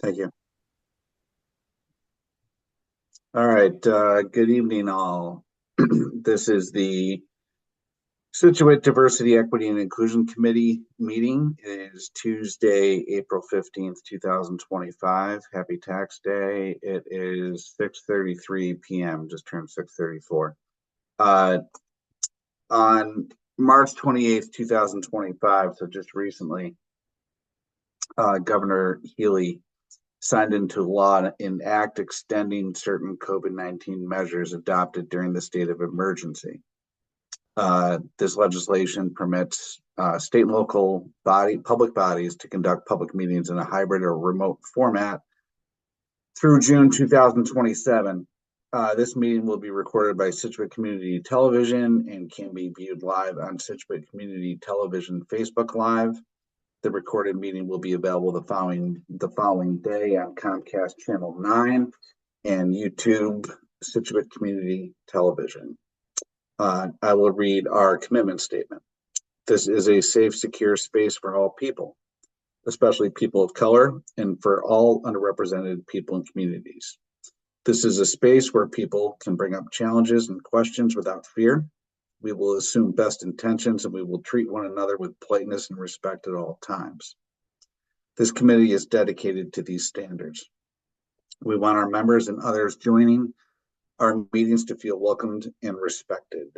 Thank you. All right. Good evening, all. This is the Scituate Diversity, Equity, and Inclusion Committee meeting. It is Tuesday, April 15th, 2025. Happy Tax Day. It is 6:33 p.m., just turned 6:34. On March 28th, 2025, so just recently, Governor Healy signed into law an act extending certain COVID-19 measures adopted during the state of emergency. This legislation permits state and local public bodies to conduct public meetings in a hybrid or remote format through June 2027. This meeting will be recorded by Scituate Community Television and can be viewed live on Scituate Community Television Facebook Live. The recorded meeting will be available the following day on Comcast Channel 9 and YouTube Scituate Community Television. I will read our commitment statement. This is a safe, secure space for all people, especially people of color, and for all underrepresented people and communities. This is a space where people can bring up challenges and questions without fear. We will assume best intentions, and we will treat one another with politeness and respect at all times. This committee is dedicated to these standards. We want our members and others joining our meetings to feel welcomed and respected.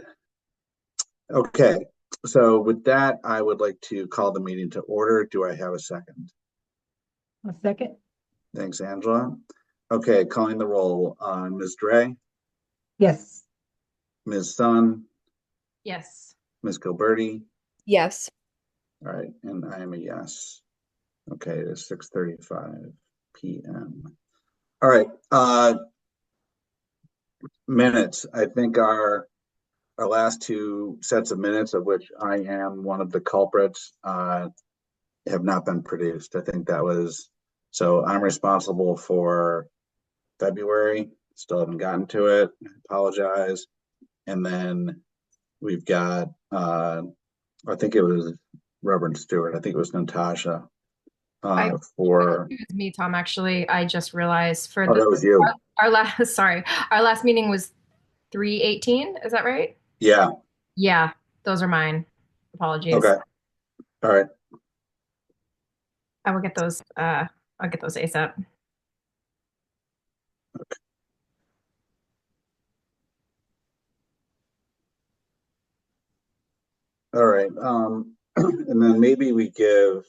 Okay, so with that, I would like to call the meeting to order. Do I have a second? A second. Thanks, Angela. Okay, calling the roll. Ms. Dre? Yes. Ms. Sun? Yes. Ms. Gilberti? Yes. All right, and I am a yes. Okay, it is 6:35 p.m. All right, minutes. I think our last two sets of minutes, of which I am one of the culprits, have not been produced. I think that was, so I'm responsible for February, still haven't gotten to it. I apologize. And then we've got, I think it was Reverend Stewart. I think it was Natasha. It was me, Tom. Actually, I just realized that was you. Our last, sorry, our last meeting was 3/18. Is that right? Yeah. Yeah, those are mine. Apologies. Okay. All right. I will get those. I'll get those ASAP. Okay. All right. And then maybe we give.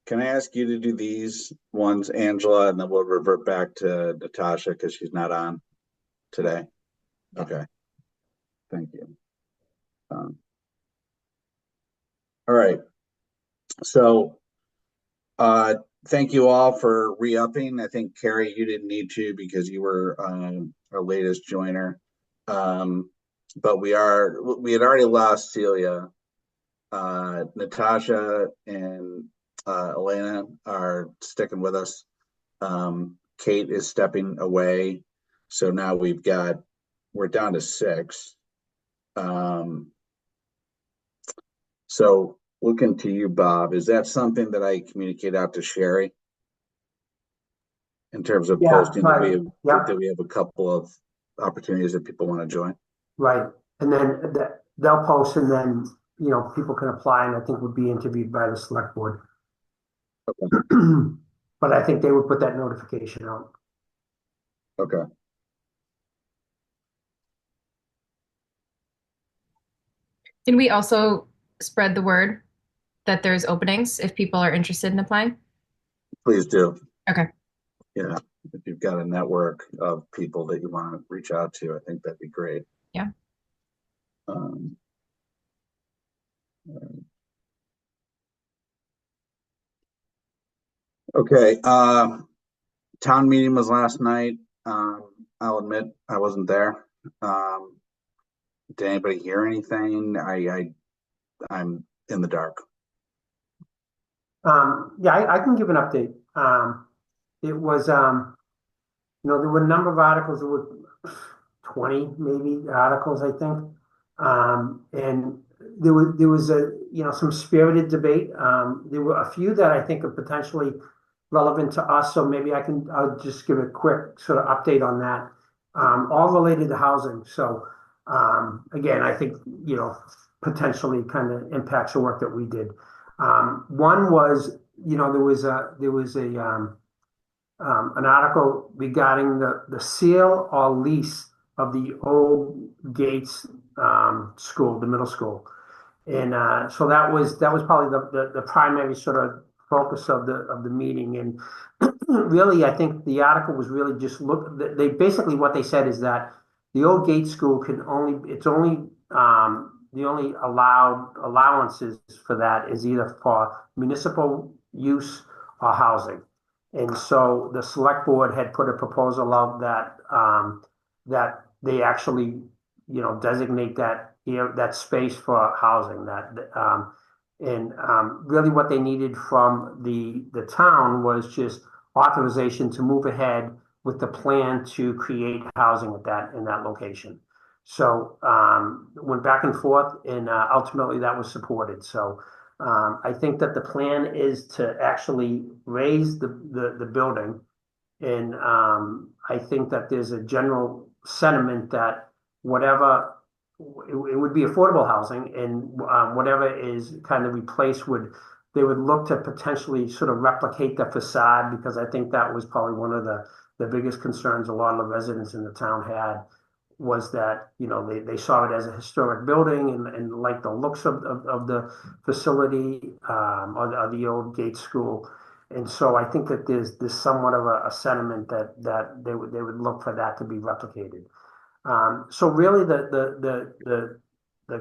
Can I ask you to do these ones, Angela, and then we'll revert back to Natasha because she's not on today? Okay. Thank you. All right. So thank you all for re-upping. I think, Carrie, you didn't need to because you were our latest joiner. But we had already lost Celia. Natasha and Elena are sticking with us. Kate is stepping away. So now we're down to 6. So looking to you, Bob, is that something that I communicate out to Sherry in terms of posting right. that we have a couple of opportunities that people want to join? Right. And then they'll post, and then, people can apply, and I think would be interviewed by the select board. Okay. But I think they would put that notification out. Okay. Can we also spread the word that there's openings if people are interested in applying? Please do. Okay. Yeah. If you've got a network of people that you want to reach out to, I think that'd be great. Yeah. Okay. Town meeting was last night. I'll admit I wasn't there. Did anybody hear anything? I'm in the dark. I can give an update. It was, there were a number of articles. There were 20 maybe articles, I think. And there was some spirited debate. There were a few that I think are potentially relevant to us, so maybe I'll just give a quick sort of update on that. All related to housing. So, again, I think, potentially kind of impacts the work that we did. One was, there was an article regarding the sale or lease of the old Gates school, the middle school. And so that was probably the primary sort of focus of the meeting. And really, I think the article was really just they basically what they said is that the old Gates school the only allowances for that is either for municipal use or housing. And so the select board had put a proposal out that they actually, designate that space for housing really what they needed from the town was just authorization to move ahead with the plan to create housing in that location. So went back and forth, and ultimately that was supported. So I think that the plan is to actually raise the building. And I think that there's a general sentiment that whatever it would be affordable housing, and whatever is kind of replaced they would look to potentially sort of replicate the facade, because I think that was probably one of the biggest concerns a lot of the residents in the town had, was that, they saw it as a historic building and like the looks of the facility, or the old Gates School. And so I think that there's somewhat of a sentiment that they would look for that to be replicated. So really the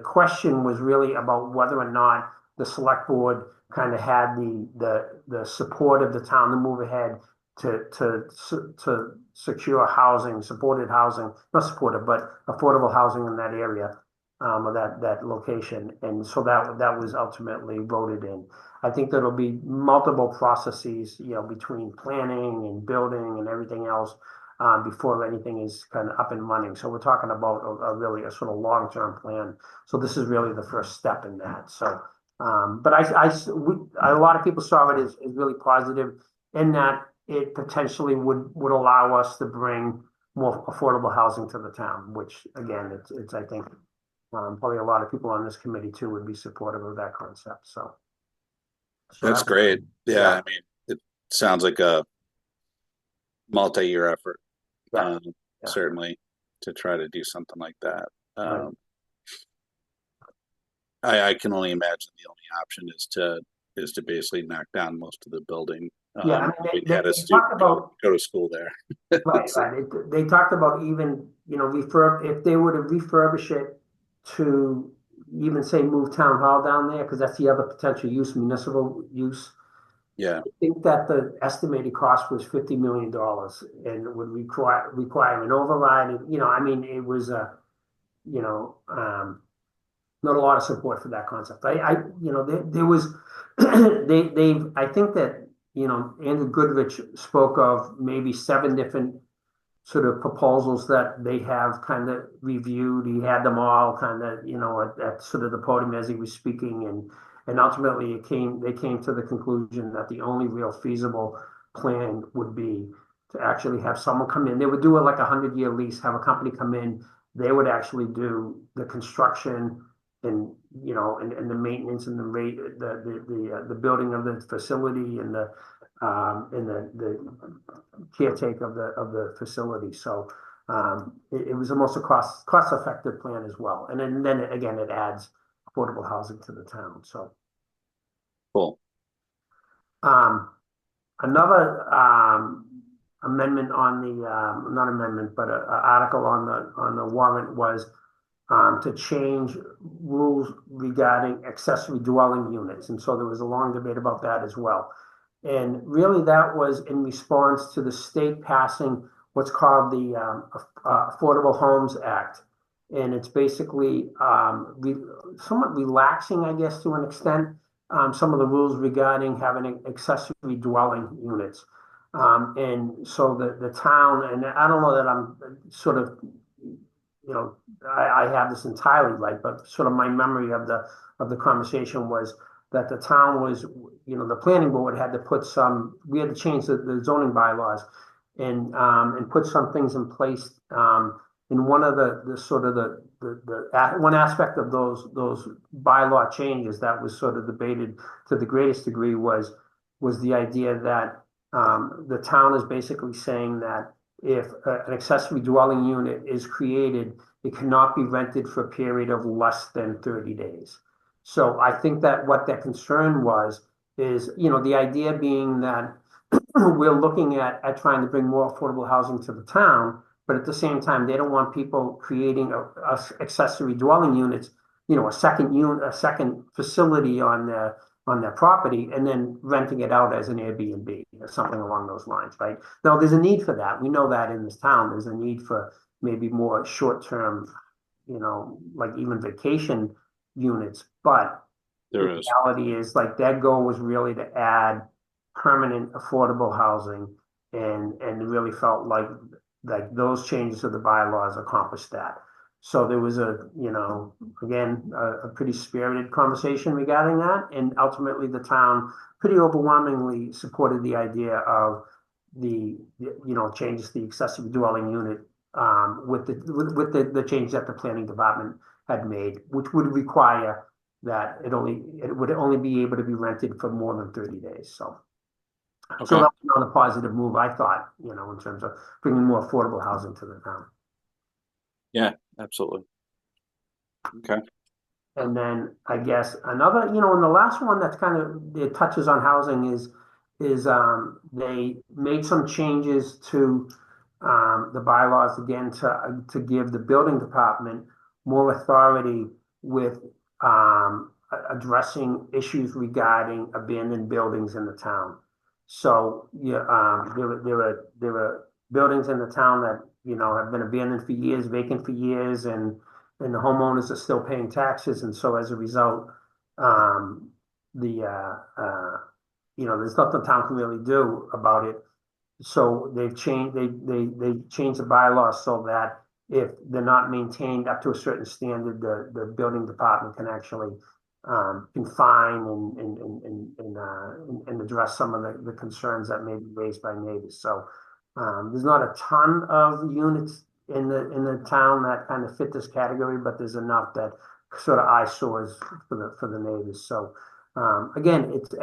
question was really about whether or not the select board kind of had the support of the town to move ahead to secure housing, supported housing, not supported, but affordable housing in that area, or that location. And so that was ultimately voted in. I think there'll be multiple processes, between planning and building and everything else, before anything is kind of up and running. So we're talking about really a sort of long-term plan. So this is really the first step in that. So, but a lot of people saw it as really positive, in that it potentially would allow us to bring more affordable housing to the town, which again, it's I think probably a lot of people on this committee too would be supportive of that concept. So That's great. Yeah, I mean, it sounds like a multi-year effort. Yeah. Certainly, to try to do something like that. Right. I can only imagine the only option is to basically knock down most of the building. Yeah, I mean, we had a they student talked about go to school there. right. They talked about even, if they were to refurbish it to even say move town hall down there, because that's the other potential use, municipal use. Yeah. I think that the estimated cost was $50 million, and it would require an override. And, I mean, it was not a lot of support for that concept. There was, I think that, Andrew Goodrich spoke of maybe 7 different sort of proposals that they have kind of reviewed. He had them all kind of, at sort of the podium as he was speaking, and ultimately they came to the conclusion that the only real feasible plan would be to actually have someone come in. They would do it like a 100-year lease, have a company come in. They would actually do the construction and, and the maintenance and the building of the facility and the caretaker of the facility. So it was almost a cost-effective plan as well. And then again, it adds affordable housing to the town. So Cool. Another amendment on the not amendment, but an article on the warrant was to change rules regarding accessory dwelling units. And so there was a long debate about that as well. And really that was in response to the state passing what's called the Affordable Homes Act. And it's basically somewhat relaxing, I guess, to an extent, some of the rules regarding having accessory dwelling units. And so the town, and I don't know that I'm sort of, I have this entirely right, but sort of my memory of the conversation was that the town was, the planning board had to put we had to change the zoning bylaws and put some things in place. And one of the sort of one aspect of those bylaw changes that was sort of debated to the greatest degree was the idea that the town is basically saying that if an accessory dwelling unit is created, it cannot be rented for a period of less than 30 days. So I think that what that concern is, the idea being that we're looking at trying to bring more affordable housing to the town, but at the same time, they don't want people creating accessory dwelling units, a second facility on their property and then renting it out as an Airbnb or something along those lines, right? Now, there's a need for that. We know that in this town, there's a need for maybe more short-term, like even vacation units, but There the is. reality is like that goal was really to add permanent affordable housing and really felt like those changes to the bylaws accomplished that. So there was again, a pretty spirited conversation regarding that. And ultimately the town pretty overwhelmingly supported the idea of the changes to the accessory dwelling unit with the change that the planning department had made, which would require that it would only be able to be rented for more than 30 days. So Okay. that's another positive move, I thought, in terms of bringing more affordable housing to the town. Yeah, absolutely. Okay. And then I guess another, and the last one that's kind of, it touches on housing is they made some changes to the bylaws again to give the building department more authority with addressing issues regarding abandoned buildings in the town. So there were buildings in the town that have been abandoned for years, vacant for years, and the homeowners are still paying taxes, and so as a result, there's nothing the town can really do about it. So they've changed they changed the bylaws so that if they're not maintained up to a certain standard, the building department can actually confine and address some of the concerns that may be raised by neighbors. So there's not a ton of units in the town that kind of fit this category, but there's enough that sort of eyesores for the neighbors. So again, it's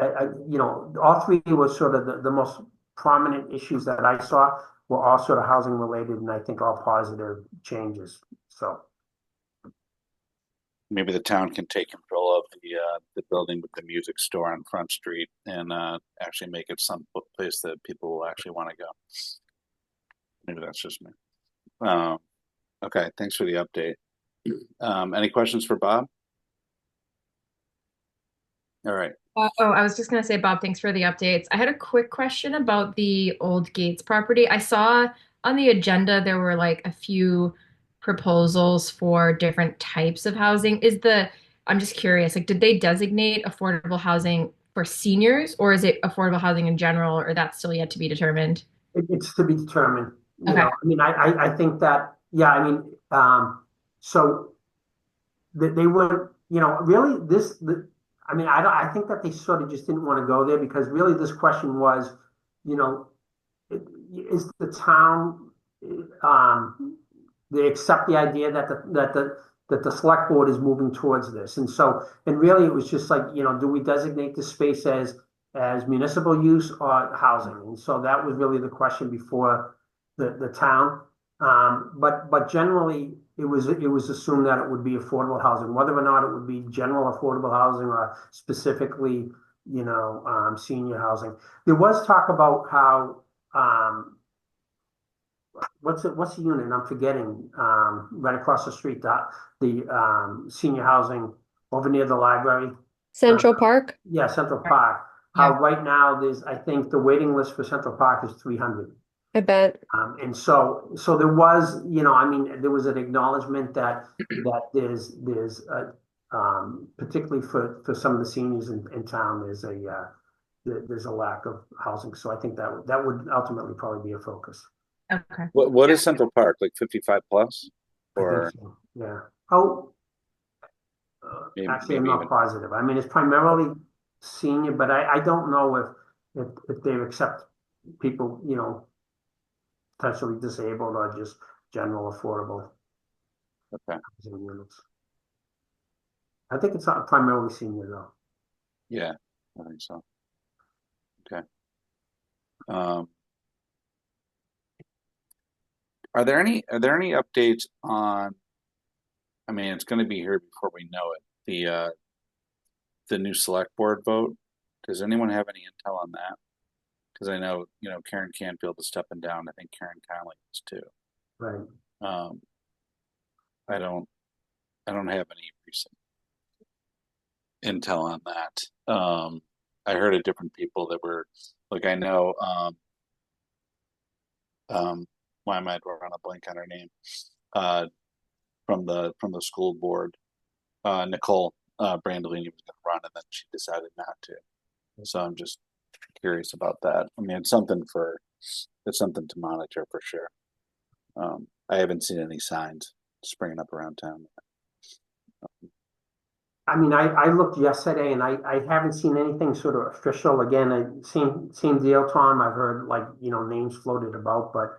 all three was sort of the most prominent issues that I saw were all sort of housing related, and I think all positive changes. So Maybe the town can take control of the building with the music store on Front Street and actually make it some place that people will actually want to go. Maybe that's just me. Okay, thanks for the update. Any questions for Bob? All right. I was just gonna say, Bob, thanks for the updates. I had a quick question about the Old Gates property. I saw on the agenda there were like a few proposals for different types of housing. I'm just curious, like, did they designate affordable housing for seniors, or is it affordable housing in general, or that's still yet to be determined? it's to be determined. Okay. I mean, I think that, yeah, I mean, so they would, really I mean, I think that they sort of just didn't want to go there because really this question was, is the town, they accept the idea that the select board is moving towards this. And really it was just like, do we designate the space as municipal use or housing? And so that was really the question before the town. But generally it was assumed that it would be affordable housing, whether or not it would be general affordable housing or specifically, senior housing. There was talk about how, what's the unit? I'm forgetting, right across the street, the senior housing over near the library. Central Park? Yeah, Central Park. How right now I think the waiting list for Central Park is 300. I bet. And so there was, I mean, there was an acknowledgement that there's particularly for some of the seniors in town, there's a lack of housing. So I think that would ultimately probably be a focus. Okay. What is Central Park, like 55 plus? I Or think so. Yeah. Oh, maybe actually, I'm not even positive. I mean, it's primarily senior, but I don't know if they accept people, you know, potentially disabled or just general affordable Okay. housing units. I think it's not primarily senior though. Yeah, I think so. Okay. Um, are there any updates on, I mean, it's going to be here before we know it, the new select board vote? Does anyone have any intel on that? Because I know, you know, Karen Canfield is stepping down. I think Karen Conley is too. Right. Um, I don't have any recent intel on that. I heard of different people that were like, I know, why am I drawing a blank on her name? Uh, from the school board, Nicole Brandolini was going to run, and then she decided not to. So I'm just curious about that. I mean, it's something to monitor for sure. I haven't seen any signs springing up around town. I mean, I looked yesterday and I haven't seen anything sort of official. Again, same deal, Tom. I've heard like, you know, names floated about, but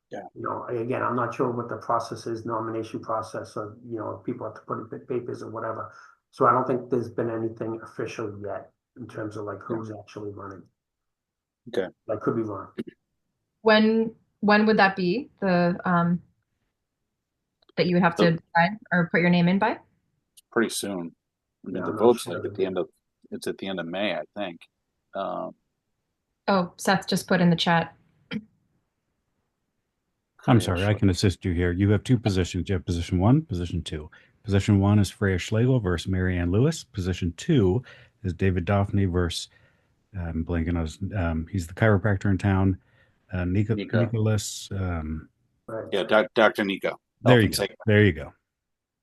Yeah. you know, again, I'm not sure what the process is, nomination process, or, you know, people have to put in papers or whatever. So I don't think there's been anything official yet in terms of like who's actually running. Okay. I could be wrong. When would that be? That you would have to So decide or put your name in by? pretty soon. I mean, Yeah, the I'm not vote's sure like the at the date. end of it's at the end of May, I think. Um, Oh, Seth just put in the chat. I'm Freya sorry, I Schlegel. can assist you here. You have two positions. You have position one, position two. Position one is Freya Schlegel versus Mary Ann Lewis. Position two is David Doffney versus, I'm blanking on his, he's the chiropractor in town. Nico. Nicholas, Right. Yeah, Dr. Nico. there you Elfin go. Sigma. There you go.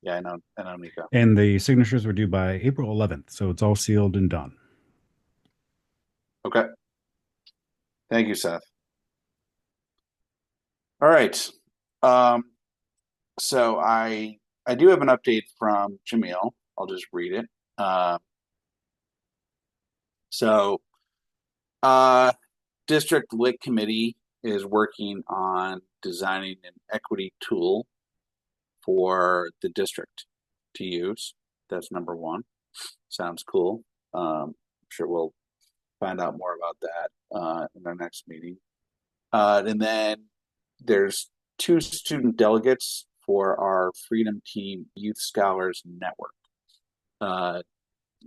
Yeah, I know Nico. And the signatures were due by April 11th. So it's all sealed and done. Okay. Thank you, Seth. All right. Um, so I do have an update from Jamil. I'll just read it. So District Lit Committee is working on designing an equity tool for the district to use. That's number one. Sounds cool. I'm sure we'll find out more about that in our next meeting. And then there's 2 student delegates for our Freedom Team Youth Scholars Network.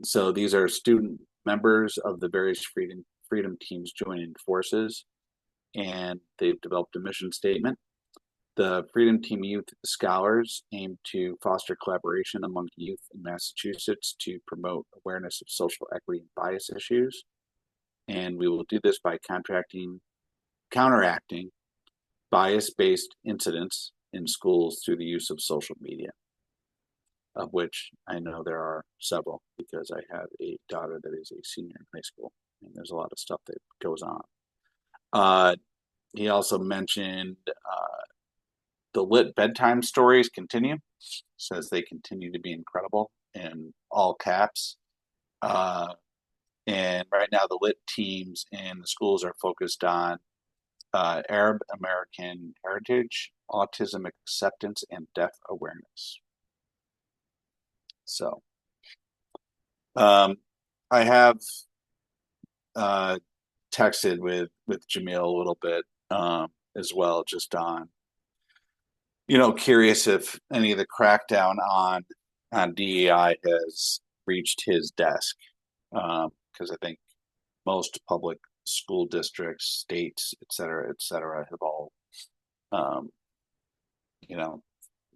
So these are student members of the various freedom teams joining forces, and they've developed a mission statement. The Freedom Team Youth Scholars aim to foster collaboration among youth in Massachusetts to promote awareness of social equity and bias issues. And we will do this by counteracting bias-based incidents in schools through the use of social media, of which I know there are several because I have a daughter that is a senior in high school, and there's a lot of stuff that goes on. He also mentioned the lit bedtime stories continue, says they continue to be incredible in all caps. And right now the lit teams in the schools are focused on Arab American heritage, autism acceptance, and deaf awareness. So I have texted with Jamil a little bit as well, just on, you know, curious if any of the crackdown on DEI has reached his desk, because I think most public school districts, states, et cetera, have all, you know,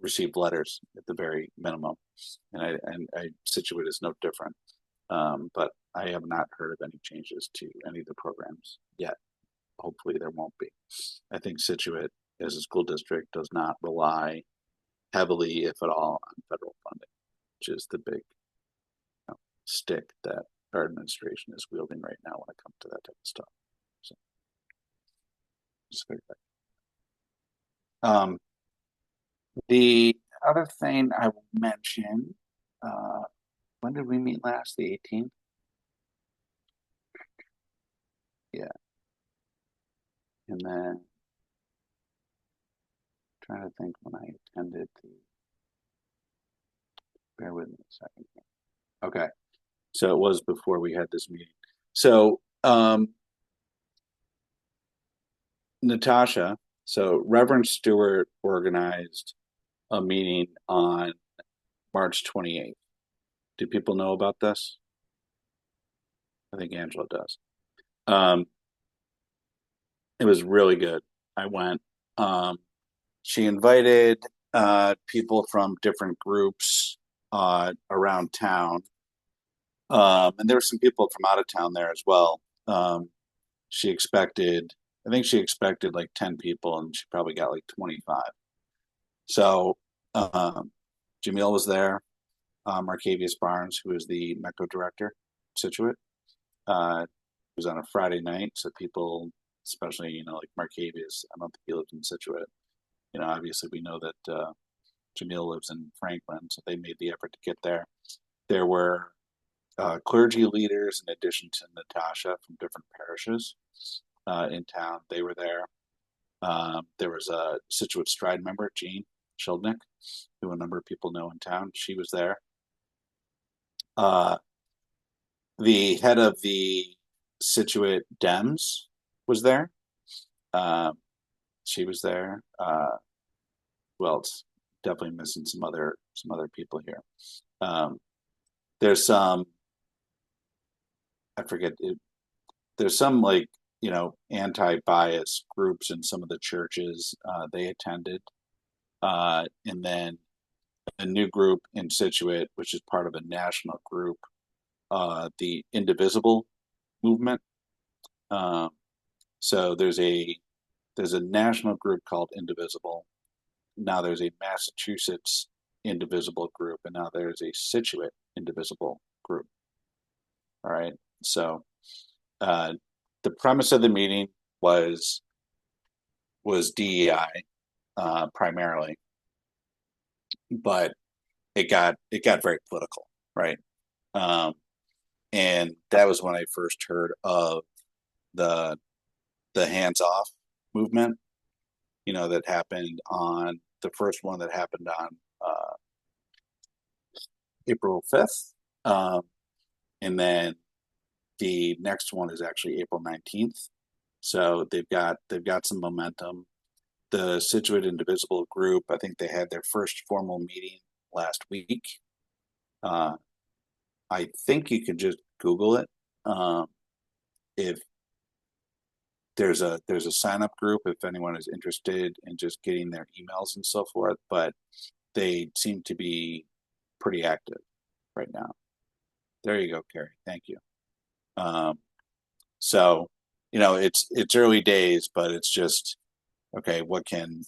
received letters at the very minimum, and I Scituate is no different. But I have not heard of any changes to any of the programs yet. Hopefully there won't be. I think Scituate as a school district does not rely heavily, if at all, on federal funding, which is the big, you know, stick that our administration is wielding right now when it comes to that type of stuff. So, just the other thing I will mention, when did we meet last? The 18th? And then trying to think when I attended the. Bear with me a second here. Okay, so it was before we had this meeting. So Natasha, so Reverend Stewart organized a meeting on March 28th. Do people know about this? I think Angela does. It was really good. I went. She invited people from different groups around town. And there were some people from out of town there as well. She expected, I think she expected like 10 people, and she probably got like 25. So Jamil was there, Marcavius Barnes, who is the MECO director, Scituate. It was on a Friday night, so people, especially, like Marcavius, I don't think he lives in Scituate. Obviously we know that Jamil lives in Franklin, so they made the effort to get there. There were clergy leaders, in addition to Natasha, from different parishes in town. They were there. There was a Scituate Stride member, Jean Schildnick, who a number of people know in town. She was there. The head of the Scituate Dems was there. She was there. Well, it's definitely missing some other people here. There's some, I forget it, there's some anti-bias groups in some of the churches they attended, and then a new group in Scituate, which is part of a national group, the Indivisible movement. So there's a national group called Indivisible. Now there's a Massachusetts Indivisible group, and now there's a Scituate Indivisible group. All right. So the premise of the meeting was DEI primarily, but it got very political, right? And that was when I first heard of the hands-off movement, that happened on the first one that happened on April 5th. And then the next one is actually April 19th. So they've got some momentum. The Scituate Indivisible group, I think they had their first formal meeting last week. I think you can just Google it. If there's a sign up group if anyone is interested in just getting their emails and so forth, but they seem to be pretty active right now. There you go, Carrie. Thank you. So it's early days, but it's just okay. What can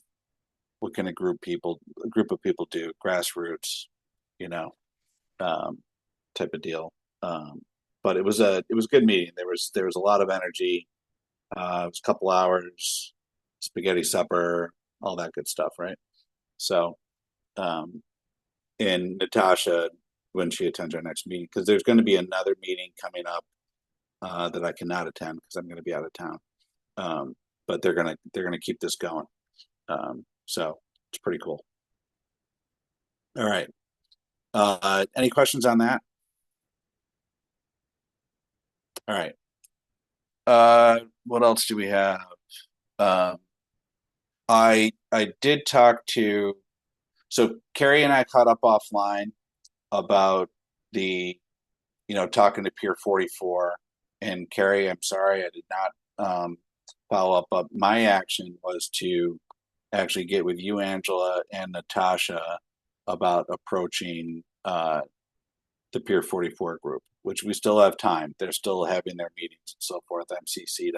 a group of people do? Grassroots, type of deal. But it was a good meeting. There was a lot of energy. It was a couple hours, spaghetti supper, all that good stuff, right? So, and Natasha, when she attends our next meeting, because there's going to be another meeting coming up that I cannot attend because I'm going to be out of town. But they're gonna keep this going. So it's pretty cool. All right. Any questions on that? All right. What else do we have? I did talk to, so Carrie and I caught up offline about the, talking to Pier 44. And Carrie, I'm sorry I did not follow up, but my action was to actually get with you, Angela, and Natasha about approaching the Pier 44 group, which we still have time. They're still having their meetings and so forth. I'm CC'd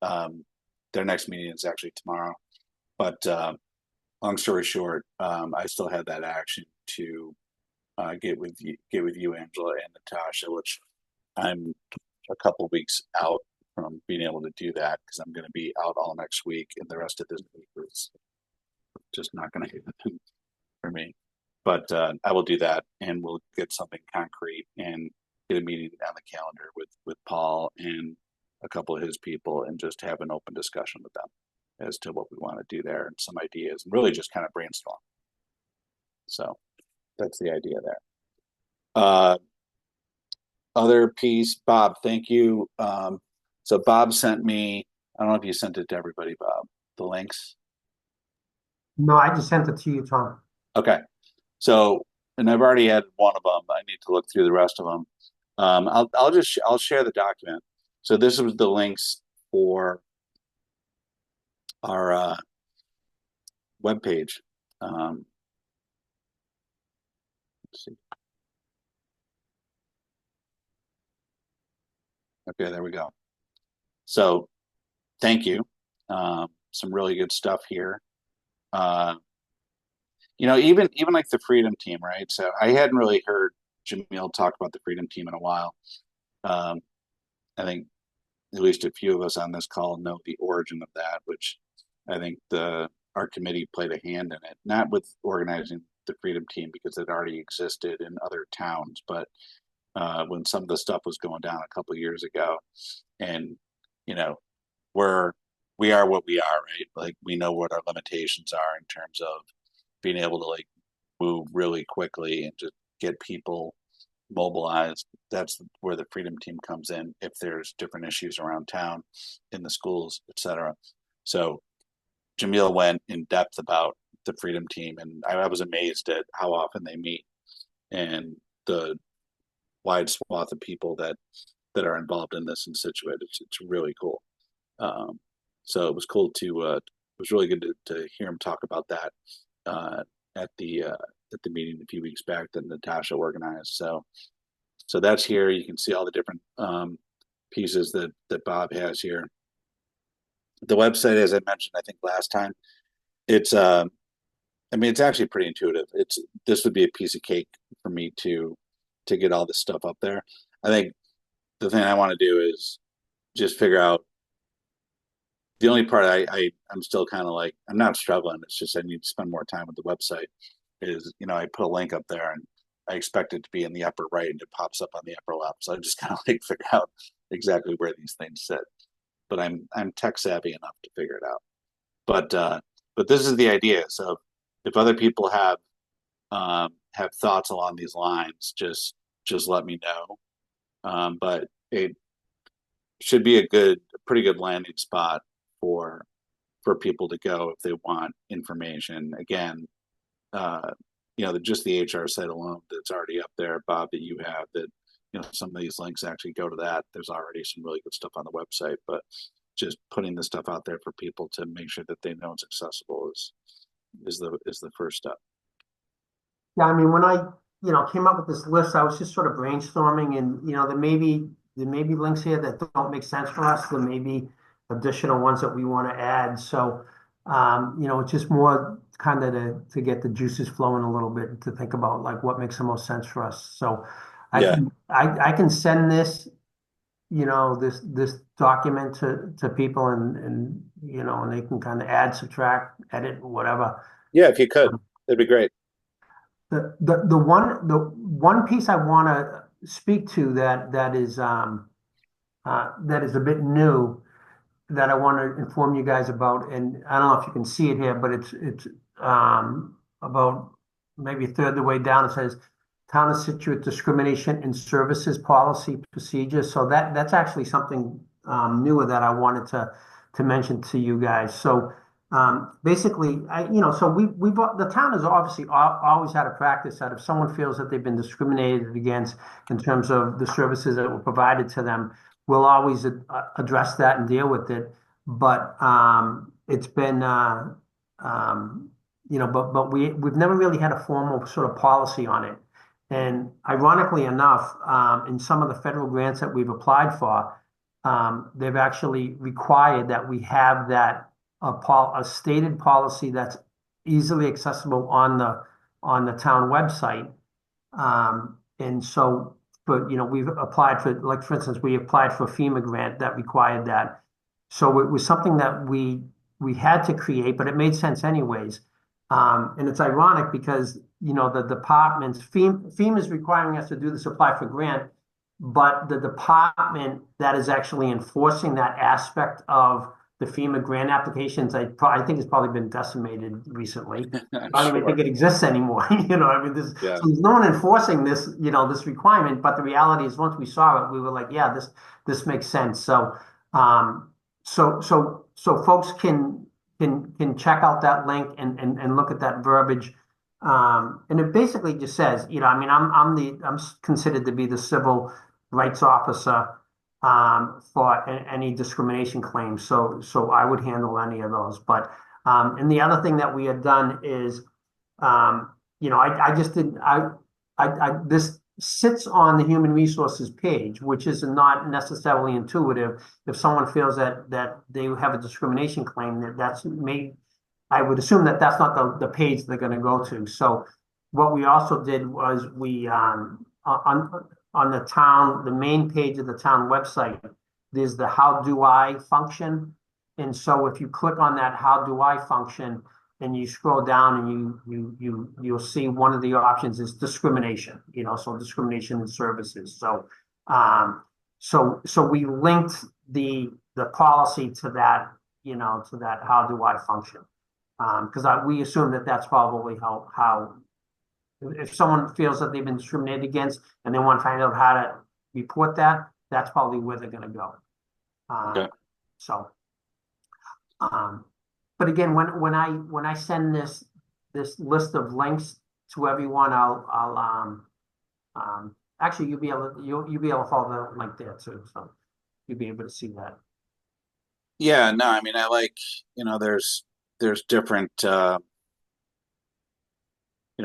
on. Their next meeting is actually tomorrow. But long story short, I still have that action to get with you, Angela, and Natasha, which I'm a couple weeks out from being able to do that because I'm going to be out all next week, and the rest of this week is just not going to happen for me. But I will do that, and we'll get something concrete and get a meeting on the calendar with Paul and a couple of his people and just have an open discussion with them as to what we want to do there and some ideas and really just kind of brainstorm. So that's the idea there. Other piece, Bob, thank you. So Bob sent me, I don't know if you sent it to everybody, Bob, the links. No, I just sent it to you, Tom. Okay. So, and I've already had one of them. I need to look through the rest of them. I'll share the document. So this was the links for our webpage. Let's see. Okay, there we go. So thank you. Some really good stuff here. You know, even like the Freedom Team, right? So I hadn't really heard Jamil talk about the Freedom Team in a while. I think at least a few of us on this call know the origin of that, which I think our committee played a hand in it, not with organizing the Freedom Team because it already existed in other towns, but when some of the stuff was going down a couple of years ago, and you know, we are what we are, right? Like we know what our limitations are in terms of being able to like move really quickly and just get people mobilized. That's where the Freedom Team comes in if there's different issues around town, in the schools, etc. So Jamil went in depth about the Freedom Team, and I was amazed at how often they meet and the wide swath of people that are involved in this in Scituate. It's really cool. So it was cool to it was really good to hear him talk about that at the meeting a few weeks back that Natasha organized. So that's here. You can see all the different pieces that Bob has here. The website, as I mentioned, I think last time, it's I mean, it's actually pretty intuitive. This would be a piece of cake for me to get all this stuff up there. I think the thing I want to do is just figure out. The only part I'm still kind of like, I'm not struggling. It's just I need to spend more time with the website. Is, you know, I put a link up there and I expect it to be in the upper right and it pops up on the upper left. So I just kind of like figure out exactly where these things sit. But I'm tech savvy enough to figure it out. But this is the idea. So if other people have thoughts along these lines, just let me know. But it should be a pretty good landing spot for people to go if they want information. Again, you know, just the HR site alone that's already up there, Bob, that you have, that, you know, some of these links actually go to that. There's already some really good stuff on the website, but just putting the stuff out there for people to make sure that they know it's accessible is the first step. Yeah, I mean, when I, came up with this list, I was just sort of brainstorming and, there may be links here that don't make sense for us. There may be additional ones that we want to add. So, it's just more kind of to get the juices flowing a little bit, to think about like what makes the most sense for us. So I can send this, this document to people and they can kind of add, subtract, edit, whatever. Yeah, if you could, that'd be great. The one piece I want to speak to that is a bit new, that I want to inform you guys about, and I don't know if you can see it here, but it's about maybe a third of the way down. It says Town of Scituate Discrimination in Services Policy Procedures. So that's actually something newer that I wanted to mention to you guys. So basically, the town has obviously always had a practice that if someone feels that they've been discriminated against in terms of the services that were provided to them, we'll always address that and deal with it. But it's been, but we've never really had a formal sort of policy on it. And ironically enough, in some of the federal grants that we've applied for, they've actually required that we have that a stated policy that's easily accessible on the town website. And so, but we've applied for, like, for instance, we applied for a FEMA grant that required that. So it was something that we had to create, but it made sense anyways. And it's ironic because the departments, FEMA is requiring us to do this, apply for grant, but the department that is actually enforcing that aspect of the FEMA grant applications, I think it's probably been decimated recently. I'm I don't even think sure. it exists anymore. I mean, Yeah. so there's no one enforcing this, this requirement. But the reality is, once we saw it, we were like, yeah, this makes sense. So, so folks can check out that link and look at that verbiage. And it basically just says, I mean, I'm considered to be the civil rights officer for any discrimination claims. So I would handle any of those. But and the other thing that we had done is, I just didn't. This sits on the human resources page, which is not necessarily intuitive. If someone feels that they have a discrimination claim, that's made. I would assume that that's not the page they're going to go to. So what we also did was we on the main page of the town website, there's the how do I function. And so if you click on that how do I function and you scroll down and you'll see one of the options is discrimination, so discrimination in services. So so we linked the policy to that, to that how do I function. Because we assume that that's probably how if someone feels that they've been discriminated against and they want to find out how to report that, that's probably where they're going to go. Okay. So, but again, when I send this list of links to everyone, I'll actually you'll be able to follow the link there too, so you'll be able to see that. Yeah, no, I mean, I like, there's different,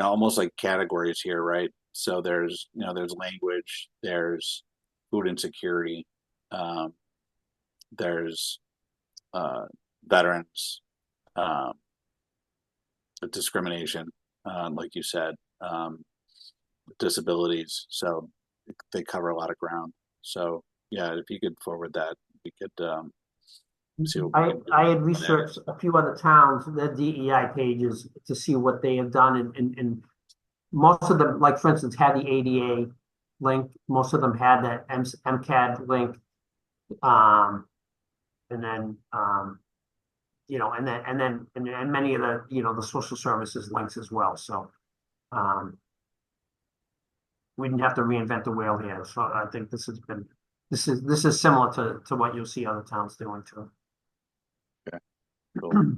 almost like categories here, right? So there's language, there's food insecurity, there's veterans, discrimination, like you said, disabilities. So they cover a lot of ground. So yeah, if you could forward that, we could see what we can do. I had researched a few other towns, their DEI pages, to see what they have done, and most of them, like for instance, had the ADA link. Most of them had that MCAD link, and then and many of the the social services links as well. So we didn't have to reinvent the wheel here. So I think this is similar to what you'll see other towns doing too. Cool.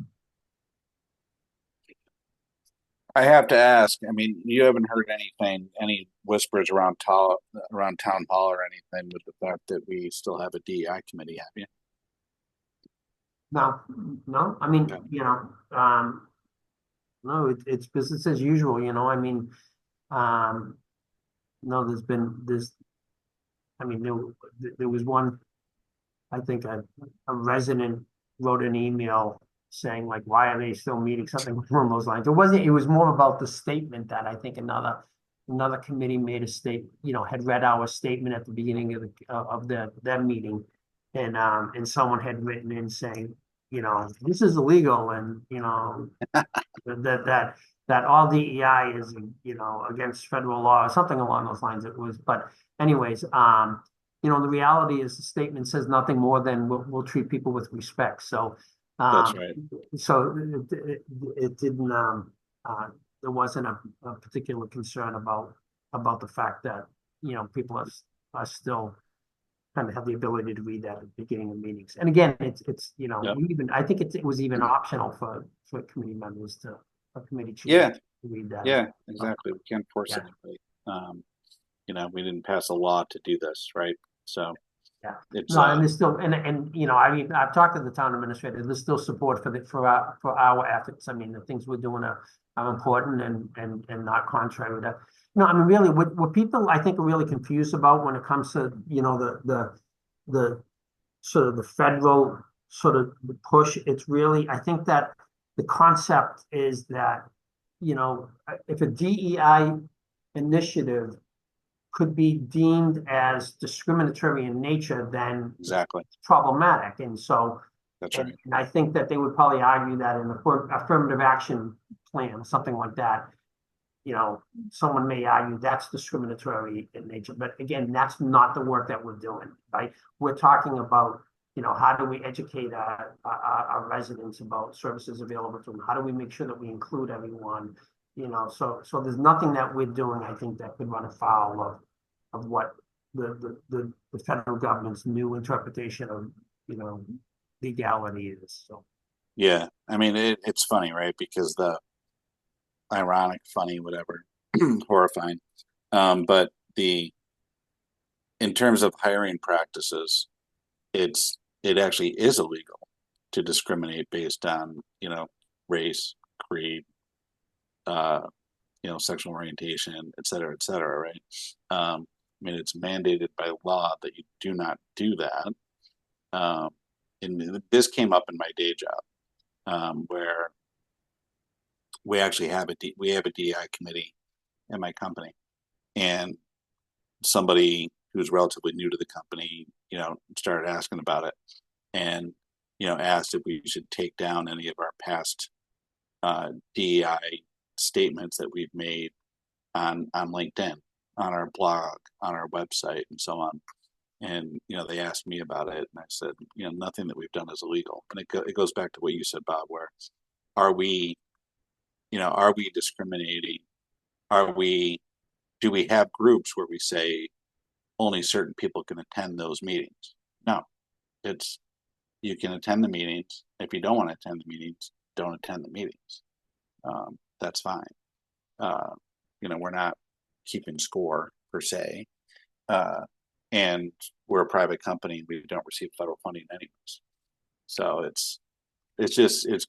I have to ask, I mean, you haven't heard any whispers around town hall or anything with the fact that we still have a DEI committee, have you? No. I mean, no, it's business as usual. I mean, no, I mean, there was one, I think a resident wrote an email saying like, why are they still meeting, something along those lines. It was more about the statement that I think another committee made had read our statement at the beginning of their meeting. And someone had written in saying, this is illegal, and that all DEI is against federal law or something along those lines. It was, but anyways, the reality is the statement says nothing more than we'll treat people with respect. So That's right. So it didn't there wasn't a particular concern about the fact that people are still kind of have the ability to read that at the beginning of meetings. And again, it's Yep. I think it was even optional for committee members for committee chairs Yeah. to read that. Yeah, exactly. We can't force Yeah. anybody. We didn't pass a law to do this, right? So Yeah. it's No, and there's still and I mean, I've talked to the town administrator. There's still support for our efforts. I mean, the things we're doing are important and not contrary to that. I mean, really, what people I think are really confused about when it comes to the sort of the federal sort of push. It's really, I think that the concept is that if a DEI initiative could be deemed as discriminatory in nature, then exactly it's problematic. And so, that's right. and I think that they would probably argue that in the affirmative action plan, something like that, you know, someone may argue that's discriminatory in nature, but again, that's not the work that we're doing, right? We're talking about, you know, how do we educate our residents about services available to them? How do we make sure that we include everyone? You know, so there's nothing that we're doing, I think, that could run afoul of what the federal government's new interpretation of, you know, legality is. So Yeah, I mean it's funny, right? Because the ironic, funny, whatever, horrifying. But in terms of hiring practices, it actually is illegal to discriminate based on, you know, race, creed, you know, sexual orientation, et cetera, right? I mean, it's mandated by law that you do not do that. And this came up in my day job, where we actually have we have a DEI committee in my company, and somebody who's relatively new to the company, you know, started asking about it, and you know, asked if we should take down any of our past DEI statements that we've made on LinkedIn, on our blog, on our website, and so on. And you know, they asked me about it, and I said, you know, nothing that we've done is illegal. And it goes back to what you said, Bob. Where are we? You know, are we discriminating? Do we have groups where we say only certain people can attend those meetings? No, it's you can attend the meetings. If you don't want to attend the meetings, don't attend the meetings. That's fine. You know, we're not keeping score per se, and we're a private company. We don't receive federal funding anyways. So it's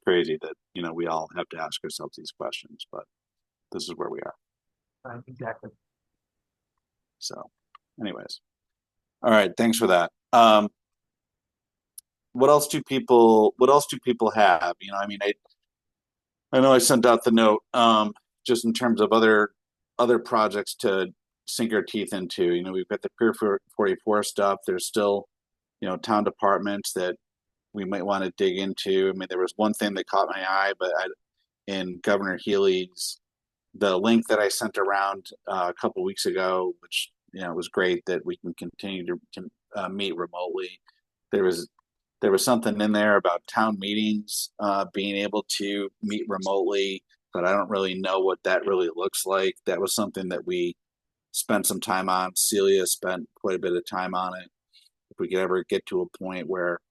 crazy that, you know, we all have to ask ourselves these questions, but this is where we are. right, exactly. So, anyways, all right. Thanks for that. What else do people have? You know, I mean, I know I sent out the note, just in terms of other projects to sink our teeth into. You know, we've got the Pier 44 stuff. There's still, you know, town departments that we might want to dig into. I mean, there was one thing that caught my eye, but in Governor Healy's, the link that I sent around a couple weeks ago, which, you know, was great that we can continue to meet remotely. There was something in there about town meetings being able to meet remotely, but I don't really know what that really looks like. That was something that we spent some time on. Celia spent quite a bit of time on it. If we could ever get to a point where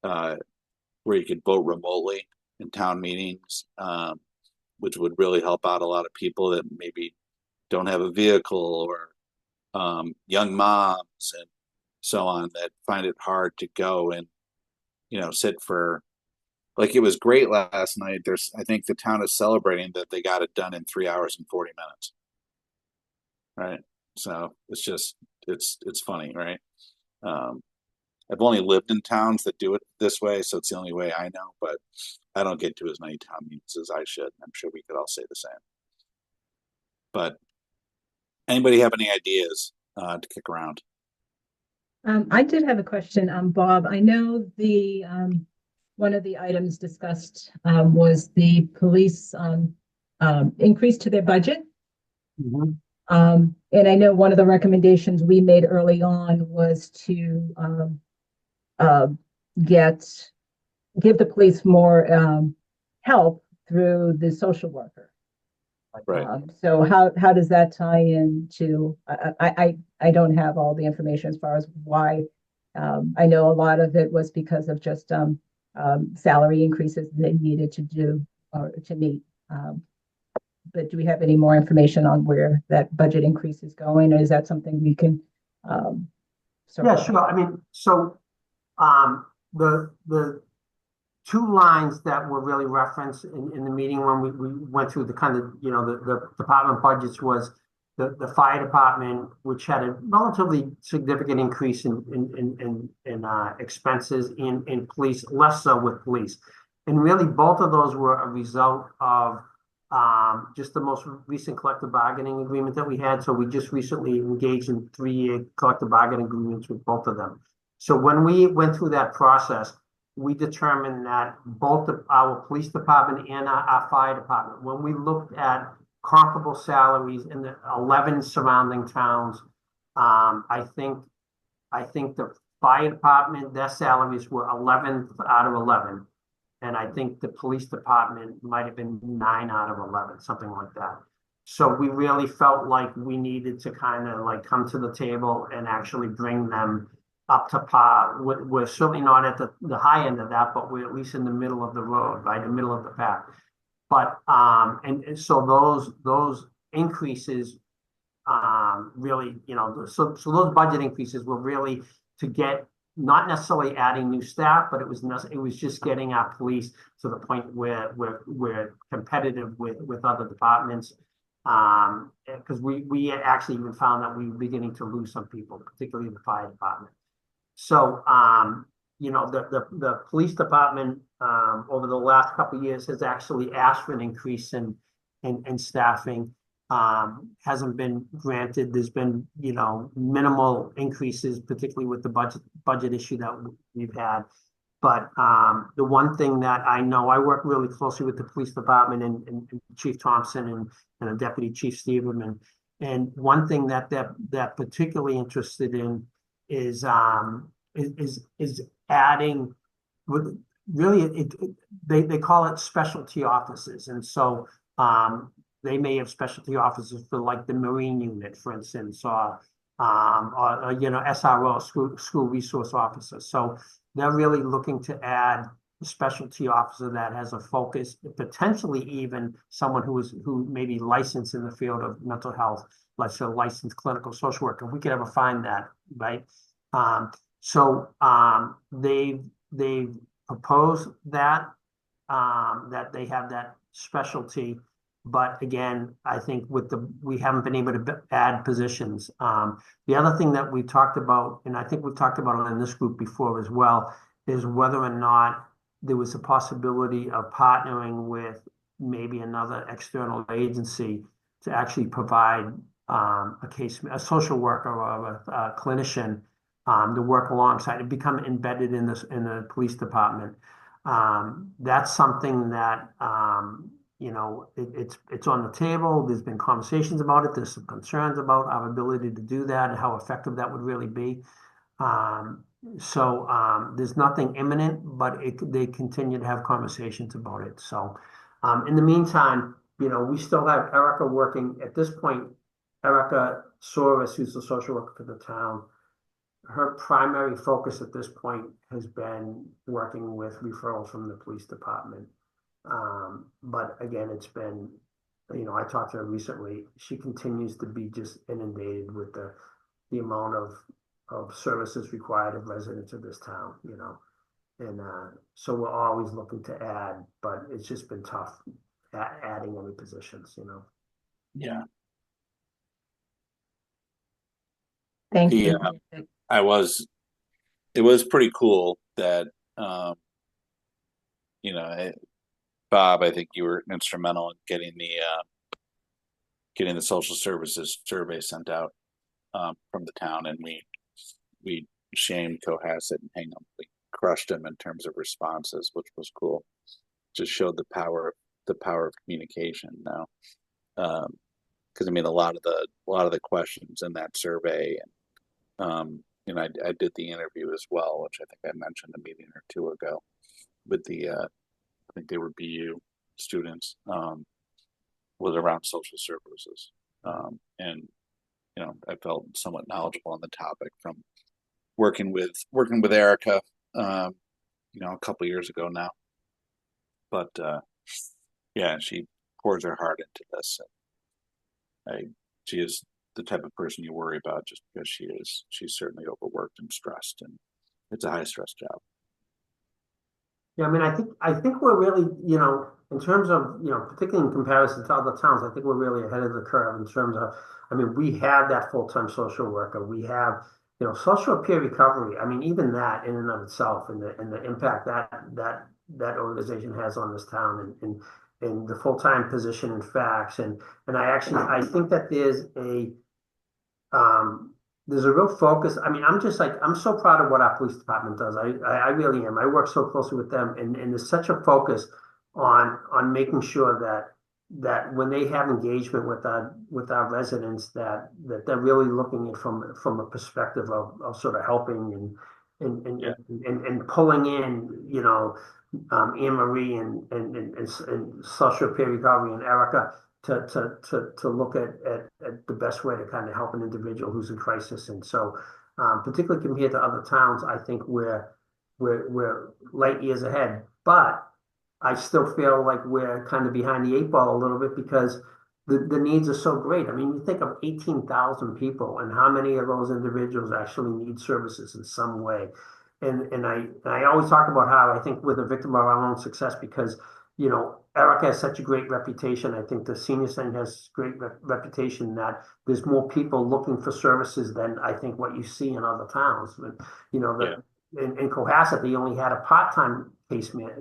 you could vote remotely in town meetings, which would really help out a lot of people that maybe don't have a vehicle, or young moms and so on, that find it hard to go and, you know, sit for, like, it was great last night. I think the town is celebrating that they got it done in 3 hours and 40 minutes. Right. So it's funny, right? I've only lived in towns that do it this way, so it's the only way I know, but I don't get to as many town meetings as I should. I'm sure we could all say the same. But anybody have any ideas to kick around? I did have a question, Bob. I know the one of the items discussed was the police increase to their budget. Mm-hmm. And I know one of the recommendations we made early on was to give the police more help through the social worker. Right. So how does that tie into? I don't have all the information as far as why. I know a lot of it was because of just salary increases they needed to do or to meet. But do we have any more information on where that budget increase is going, or is that something we can? Yeah, sure. I mean, so the two lines that were really referenced in the meeting when we went through the kind of, you know, the department budgets was the fire department, which had a relatively significant increase in expenses, in police, less so with police. And really both of those were a result of just the most recent collective bargaining agreement that we had. So we just recently engaged in 3-year collective bargaining agreements with both of them. So when we went through that process, we determined that both our police department and our fire department, when we looked at comparable salaries in the 11 surrounding towns. I think the fire department, their salaries were 11th out of 11. And I think the police department might have been 9 out of 11, something like that. So we really felt like we needed to kind of like come to the table and actually bring them up to par. We're certainly not at the high end of that, but we're at least in the middle of the road, right, the middle of the path. But and so those increases really, so those budget increases were really to get not necessarily adding new staff, but it was just getting our police to the point where we're competitive with other departments. Because we actually even found that we were beginning to lose some people, particularly the fire department. So the police department over the last couple of years has actually asked for an increase in staffing. Hasn't been granted. There's been, minimal increases, particularly with the budget issue that we've had. But the one thing that I know, I work really closely with the police department and Chief Thompson and a Deputy Chief Steverman. And one thing that they're particularly interested in is adding with really they call it specialty offices. And so they may have specialty officers for like the Marine unit, for instance, or SRO, school resource officer. So they're really looking to add a specialty officer that has a focus, potentially even someone who may be licensed in the field of mental health, like a licensed clinical social worker. We could ever find that, right? So they've proposed that that they have that specialty. But again, I think we haven't been able to add positions. The other thing that we talked about, and I think we've talked about it in this group before as well, is whether or not there was a possibility of partnering with maybe another external agency to actually provide a social worker or a clinician to work alongside and become embedded in the police department. That's something that it's on the table. There's been conversations about it. There's some concerns about our ability to do that and how effective that would really be. So there's nothing imminent, but they continue to have conversations about it. So in the meantime, we still have Erica working at this point. Erica Soros, who's the social worker for the town, her primary focus at this point has been working with referrals from the police department. But again, it's been, I talked to her recently. She continues to be just inundated with the amount of services required of residents of this town, and so we're always looking to add, but it's just been tough adding any positions, Yeah. Thank you. It was pretty cool that, Bob, I think you were instrumental in getting the social services survey sent out from the town, and we shamed Cohasset and Hingham. We crushed them in terms of responses, which was cool. Just showed the power of communication now. Because I mean, a lot of the questions in that survey, and I did the interview as well, which I think I mentioned a meeting or two ago with the I think they were BU students, was around social services, and I felt somewhat knowledgeable on the topic from working with Erica, a couple years ago now. But yeah, she pours her heart into this. She is the type of person you worry about just because she's certainly overworked and stressed, and it's a high stress job. Yeah, I mean, I think we're really, in terms of, particularly in comparison to other towns, I think we're really ahead of the curve in terms of, I mean, we have that full-time social worker. We have, social peer recovery. I mean, even that in and of itself, and the impact that organization has on this town, and the full-time position in facts, and I think that there's a real focus. I mean, I'm so proud of what our police department does. I really am. I work so closely with them, and there's such a focus on making sure that that when they have engagement with our residents, that they're really looking at from a perspective of sort of helping Yeah. and pulling in, Anne Marie and Sasha Perry and Erica to look at the best way to kind of help an individual who's in crisis. And so, particularly compared to other towns, I think we're light years ahead. But I still feel like we're kind of behind the eight ball a little bit because the needs are so great. I mean, you think of 18,000 people and how many of those individuals actually need services in some way. And I always talk about how I think we're the victim of our own success because, Erica has such a great reputation. I think the senior center has great reputation that there's more people looking for services than I think what you see in other towns. But, Yeah. in Cohasset, they only had a part-time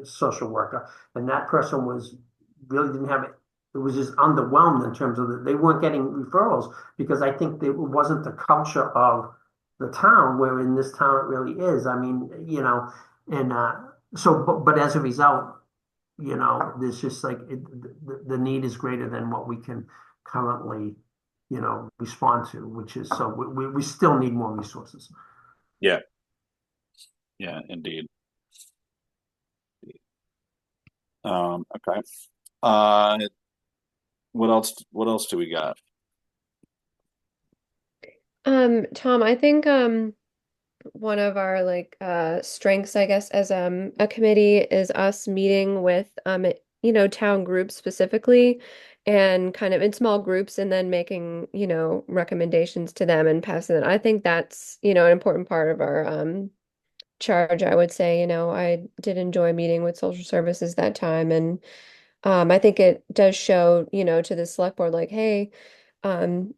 social worker, and that person really didn't have it. It was just underwhelmed in terms of they weren't getting referrals because I think it wasn't the culture of the town where in this town it really is. I mean, and so, but as a result, there's just like the need is greater than what we can currently, respond to, which is so we still need more resources. Yeah. Yeah, indeed. Okay. Uh, what else do we got? Tom, I think one of our strengths, I guess, as a committee is us meeting with town groups specifically and kind of in small groups and then making, recommendations to them and passing it. I think that's, an important part of our charge, I would say. I did enjoy meeting with social services that time and I think it does show, to the select board like, hey,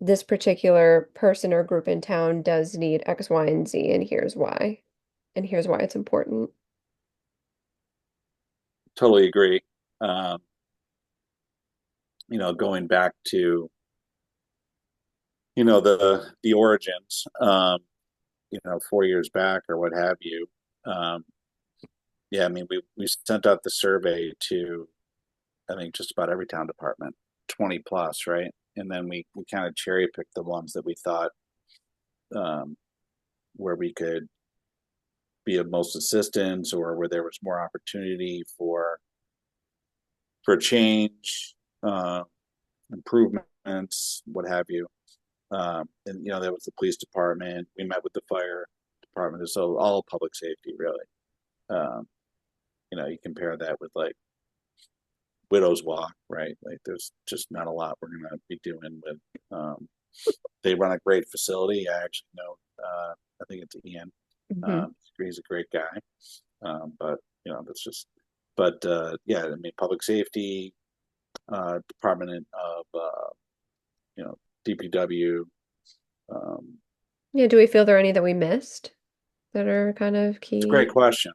this particular person or group in town does need X, Y, and Z, and here's why. And here's why it's important. Totally agree. Going back to, the origins, 4 years back or what have you. Um, yeah, I mean, we sent out the survey to, I think, just about every town department, 20 plus, right? And then we kind of cherry picked the ones that we thought um, where we could be of most assistance or where there was more opportunity for change, uh, improvements, what have you. And that was the police department. We met with the fire department, so all public safety really. Um, you compare that with like Widow's Walk, right? Like there's just not a lot we're gonna be doing with. They run a great facility. I actually know. I think it's Ian. Hmm. He's a great guy. But that's just. But yeah, I mean, public safety, Department of DPW. Um, Yeah, do we feel there are any that we missed that are kind of it's a great key? question.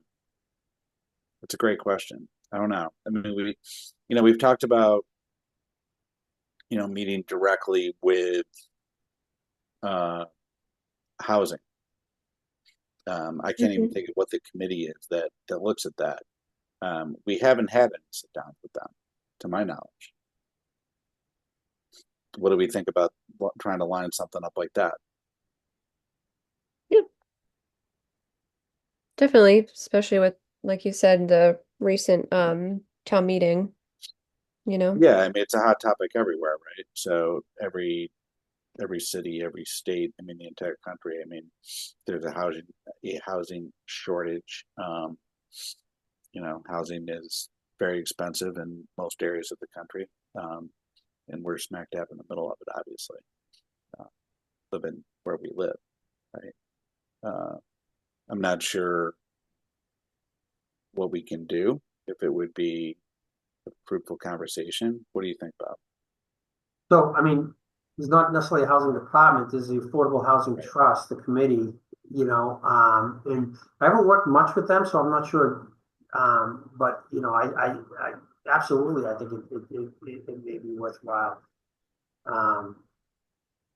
It's a great question. I don't know. I mean, we've talked about meeting directly with uh, housing. I can't even Hmm. think of what the committee is that looks at that. We haven't had any sit down with them, to my knowledge. What do we think about trying to line something up like that? Yeah, definitely, especially with, like you said, the recent town meeting, you know. Yeah, I mean it's a hot topic everywhere, right? So every city, every state, I mean the entire country. I mean, there's a housing shortage. Housing is very expensive in most areas of the country, and we're smack dab in the middle of it, obviously, uh, living where we live, right? Uh, I'm not sure what we can do if it would be a fruitful conversation. What do you think, Bob? So, I mean, it's not necessarily a housing department, there's the Affordable Housing Right. Trust, the committee, and I haven't worked much with them, so I'm not sure. But I absolutely, I think it may be worthwhile. Um,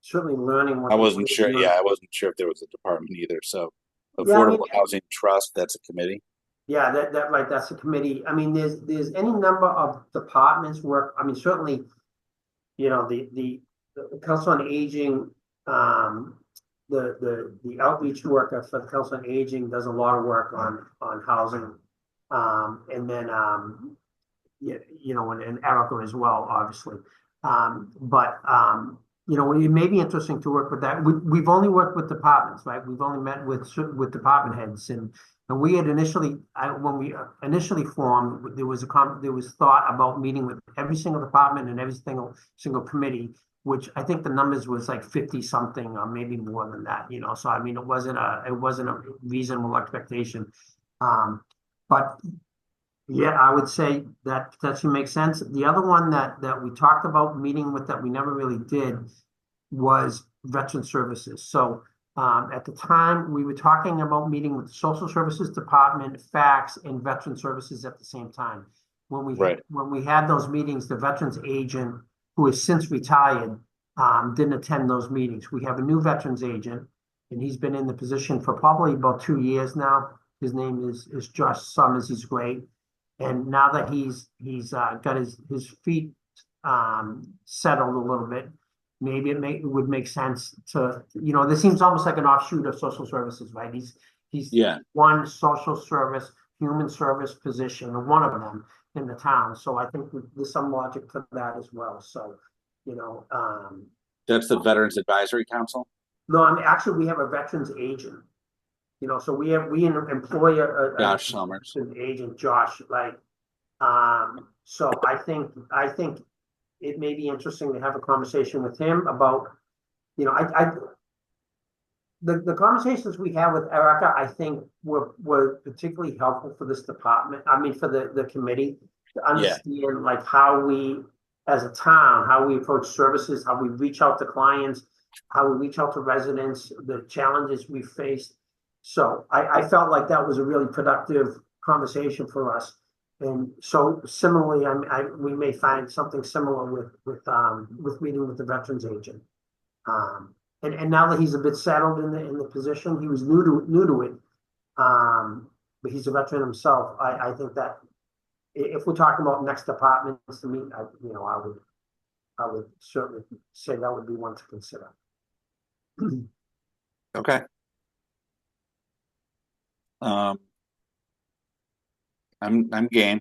Certainly learning I what the wasn't sure. Yeah, I wasn't sure if there was a department either. So, yeah, I mean, Affordable Housing Trust, that's a committee. Yeah, that right, that's a committee. I mean, there's any number of departments work. I mean, certainly, the Council on Aging, the outreach worker for the Council on Aging does a lot of work on housing. And then and Erica as well, obviously. But it may be interesting to work with that. We've only worked with departments, right? We've only met with department heads, and we had initially, when we initially formed, there was thought about meeting with every single department and every single committee, which I think the numbers was like 50 something or maybe more than that. So I mean, it wasn't a reasonable expectation. But yeah, I would say that potentially makes sense. The other one that we talked about meeting with that we never really did was veteran services. So at the time, we were talking about meeting with the Social Services Department, FACS, and Veteran Services at the same time. Right. When we had those meetings, the veterans agent, who has since retired, didn't attend those meetings. We have a new veterans agent, and he's been in the position for probably about 2 years now. His name is Josh Summers. He's great. And now that he's got his feet settled a little bit, maybe it would make sense to, this seems almost like an offshoot of social services, right? He's Yeah. one social service, human service position, or one of them in the town. So I think there's some logic to that as well. So, That's the Veterans Advisory Council? no, I mean, actually, we have a veterans agent. So we employ Josh Summers. an agent, Josh, so I think it may be interesting to have a conversation with him about, the conversations we have with Erica, I think were particularly helpful for this department. I mean, for the committee to understand like how we, as a town, how we approach services, how we reach out to clients, how we reach out to residents, the challenges we faced. So I felt like that was a really productive conversation for us. And so similarly, we may find something similar with meeting with the veterans agent. And now that he's a bit settled in the position, he was new to it. But he's a veteran himself. I think that if we're talking about next departments to meet, I would certainly say that would be one to consider. Okay. I'm game.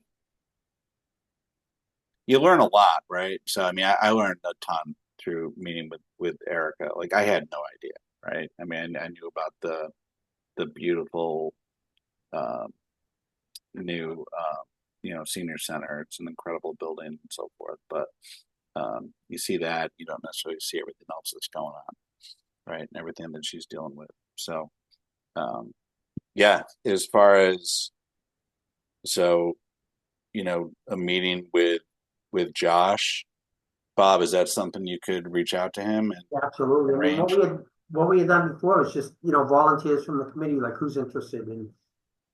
You learn a lot, right? So I mean, I learned a ton through meeting with Erica. Like I had no idea, right? I mean, I knew about the beautiful new senior center. It's an incredible building and so forth. But you see that, you don't necessarily see everything else that's going on, right? And everything that she's dealing with. So yeah, as far as a meeting with Josh, Bob, is that something you could reach out to him and Absolutely. I mean, arrange? what we had done before was just, volunteers from the committee, like who's interested in.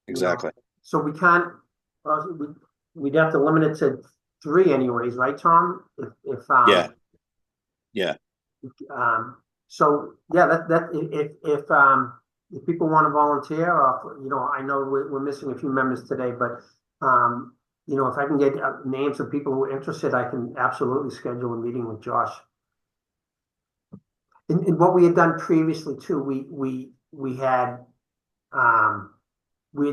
Exactly. So we can't, we'd have to limit it to 3 anyways, right, Tom? Yeah. So yeah, if people want to volunteer, or I know we're missing a few members today, but if I can get names of people who are interested, I can absolutely schedule a meeting with Josh. And what we had done previously too, we had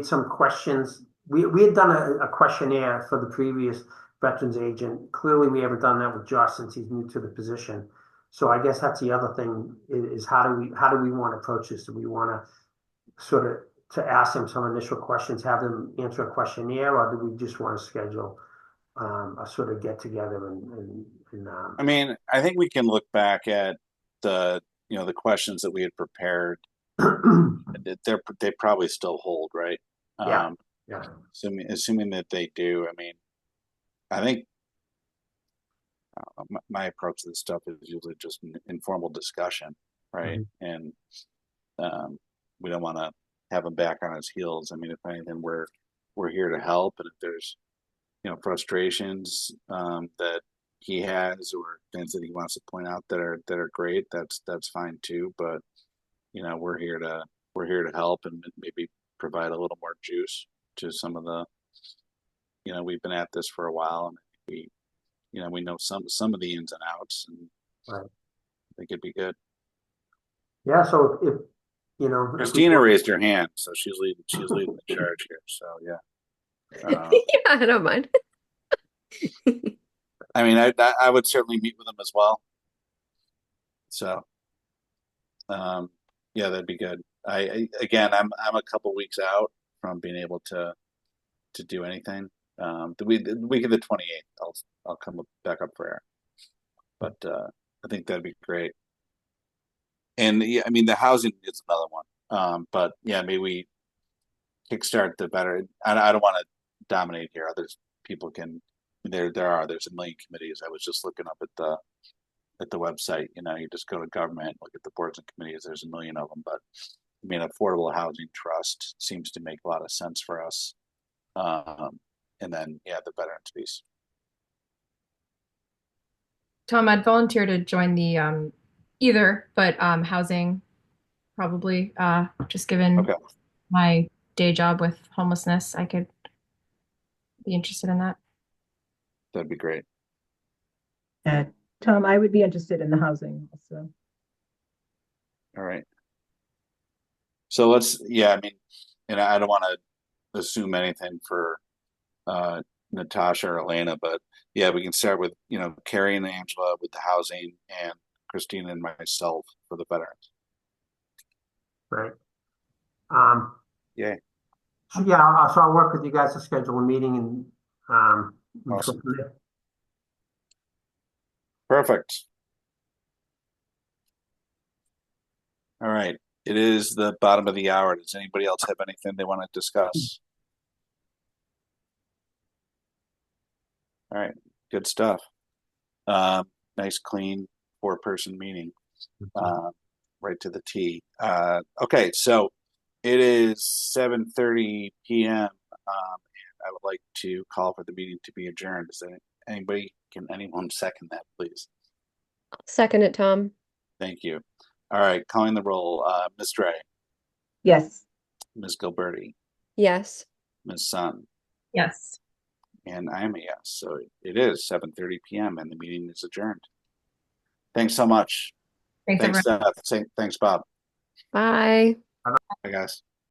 some questions. We had done a questionnaire for the previous veterans agent. Clearly, we haven't done that with Josh since he's new to the position. So I guess that's the other thing is how do we want to approach this? Do we want to sort of to ask him some initial questions, have them answer a questionnaire, or do we just want to schedule a sort of get together and I mean, I think we can look back at the questions that we had prepared. They probably still hold, right? Yeah. Assuming that they do. I mean, I think my approach to this stuff is usually just an informal discussion, right? And we don't want to have him back on his heels. I mean, if anything, we're here to help, and if there's frustrations that he has or things that he wants to point out that are great, that's fine too. But we're here to help and maybe provide a little more juice to some of the, we've been at this for a while, and we know some of the ins and outs, and Right. I think it'd be good. Yeah, so if if we Christina want- raised her hand, so she's leading the charge here. So yeah. Yeah, I don't mind. I mean, I would certainly meet with them as well. So, yeah, that'd be good. Again, I'm a couple weeks out from being able to do anything. The week of the 28th, I'll come back up for air. But I think that'd be great. And yeah, I mean, the housing is another one. But yeah, maybe we kickstart the better. I don't want to dominate here. Others people can. There's a million committees. I was just looking up at the website. You just go to government, look at the boards and committees. There's a million of them. But I mean, affordable housing trust seems to make a lot of sense for us. And then yeah, the veterans piece. Tom, I'd volunteer to join the either, but housing probably. Just given Okay. my day job with homelessness, I could be interested in that. That'd be great. Tom, I would be interested in the housing also. All right. So I mean, and I don't want to assume anything for Natasha or Elena, but yeah, we can start with, Carrie and Angela with the housing, and Christina and myself for the veterans. Right. Yeah. Yeah, I'll work with you guys to schedule a meeting and we go Awesome. from there. Perfect. All right. It is the bottom of the hour. Does anybody else have anything they want to discuss? All right. Good stuff. Nice, clean 4-person meeting. Right to the T. Okay, so it is 7:30 p.m. And I would like to call for the meeting to be adjourned. Can anyone second that, please? Second it, Tom. Thank you. All right, calling the roll. Ms. Dre, Yes. Ms. Gilberti, Yes. Ms. Sun, Yes. and I am a yes. So it is 7:30 p.m. and the meeting is adjourned. Thanks so much. Thanks, everyone. Thanks, Steph. Thanks, Bob. Bye. Bye, guys.